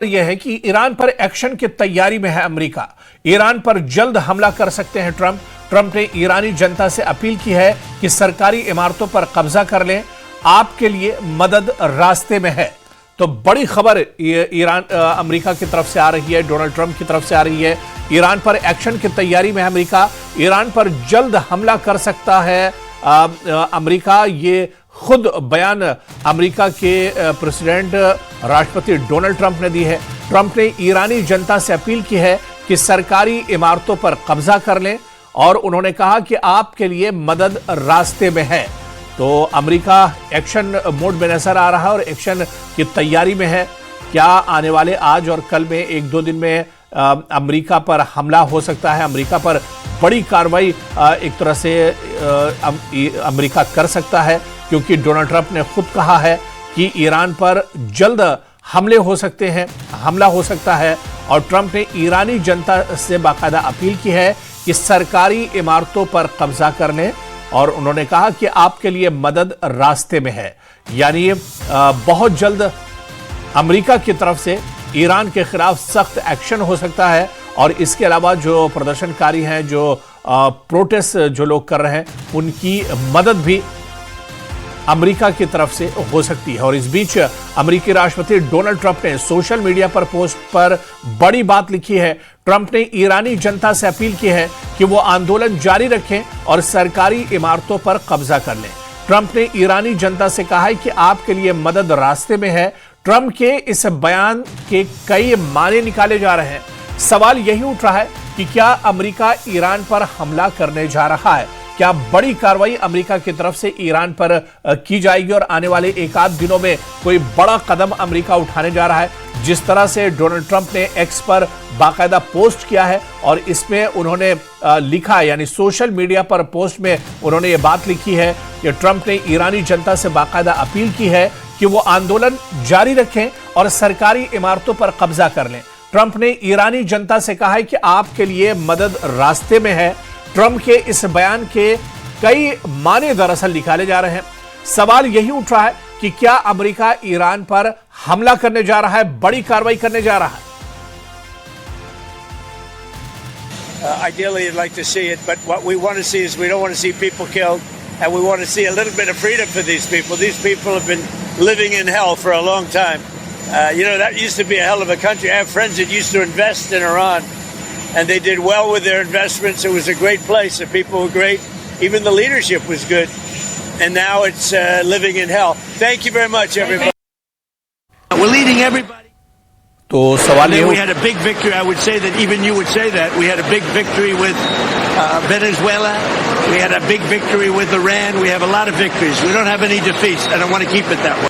यह है कि ईरान पर एक्शन की तैयारी में है अमेरिका। ईरान पर जल्द हमला कर सकते हैं ट्रंप। ट्रंप ने ईरानी जनता से अपील की है कि सरकारी इमारतों पर कब्जा कर लें, आपके लिए मदद रास्ते में है। तो बड़ी खबर ईरान अमेरिका की तरफ से आ रही है, डोनाल्ड ट्रंप की तरफ से आ रही है। ईरान पर एक्शन की तैयारी में है अमेरिका। ईरान पर जल्द हमला कर सकता है अमेरिका। ये खुद बयान अमेरिका के प्रेसिडेंट राष्ट्रपति डोनाल्ड ट्रंप ने दी है। ट्रंप ने ईरानी जनता से अपील की है कि सरकारी इमारतों पर कब्जा कर लें और उन्होंने कहा कि आपके लिए मदद रास्ते में है। तो अमेरिका एक्शन मोड में नजर आ रहा है और एक्शन की तैयारी में है। क्या आने वाले आज और कल में एक दो दिन में अमेरिका पर हमला हो सकता है? अमेरिका पर बड़ी कार्रवाई एक तरह से अमेरिका कर सकता है, क्योंकि डोनाल्ड ट्रंप ने खुद कहा है कि ईरान पर जल्द हमला हो सकता है। और ट्रंप ने ईरानी जनता से बाकायदा अपील की है कि सरकारी इमारतों पर कब्जा कर लें और उन्होंने कहा कि आपके लिए मदद रास्ते में है। यानी बहुत जल्द अमेरिका की तरफ से ईरान के खिलाफ सख्त एक्शन हो सकता है। और इसके अलावा जो प्रदर्शनकारी हैं, जो प्रोटेस्ट जो लोग कर रहे हैं, उनकी मदद भी अमेरिका की तरफ से हो सकती है। और इस बीच अमेरिकी राष्ट्रपति डोनाल्ड ट्रंप ने सोशल मीडिया पर पोस्ट पर बड़ी बात लिखी है। ट्रंप ने ईरानी जनता से अपील की है कि वो आंदोलन जारी रखें और सरकारी इमारतों पर कब्जा कर लें। ट्रंप ने ईरानी जनता से कहा है कि आपके लिए मदद रास्ते में है। ट्रंप के इस बयान के कई माने निकाले जा रहे हैं। सवाल यही उठ रहा है कि क्या अमेरिका ईरान पर हमला करने जा रहा है? क्या बड़ी कार्रवाई अमेरिका की तरफ से ईरान पर की जाएगी और आने वाले एक आध दिनों में कोई बड़ा कदम अमेरिका उठाने जा रहा है? जिस तरह से डोनाल्ड ट्रंप ने एक्स पर बाकायदा पोस्ट किया है और इसमें उन्होंने लिखा, यानी सोशल मीडिया पर पोस्ट में उन्होंने ये बात लिखी है कि ट्रंप ने ईरानी जनता से बाकायदा अपील की है कि वो आंदोलन जारी रखें और सरकारी इमारतों पर कब्जा कर लें। ट्रंप ने ईरानी जनता से कहा है कि आपके लिए मदद रास्ते में है। ट्रंप के इस बयान के कई माने दरअसल निकाले जा रहे हैं। सवाल यही उठ रहा है कि क्या अमेरिका ईरान पर हमला करने जा रहा है, बड़ी कार्रवाई करने जा रहा है? Ideally, you'd like to see it, but what we want to see is we don't want to see people killed, and we want to see a little bit of freedom for these people. These people have been living in hell for a long time. That used to be a hell of a country. I have friends that used to invest in Iran, and they did well with their investments. It was a great place. The people were great. Even the leadership was good. And now it's living in hell. Thank you very much, everybody. We're leading everybody. तो सवाल ये, we had a big victory. I would say that even you would say that. We had a big victory with Venezuela. We had a big victory with Iran. We have a lot of victories. We don't have any defeats, and I want to keep it that way.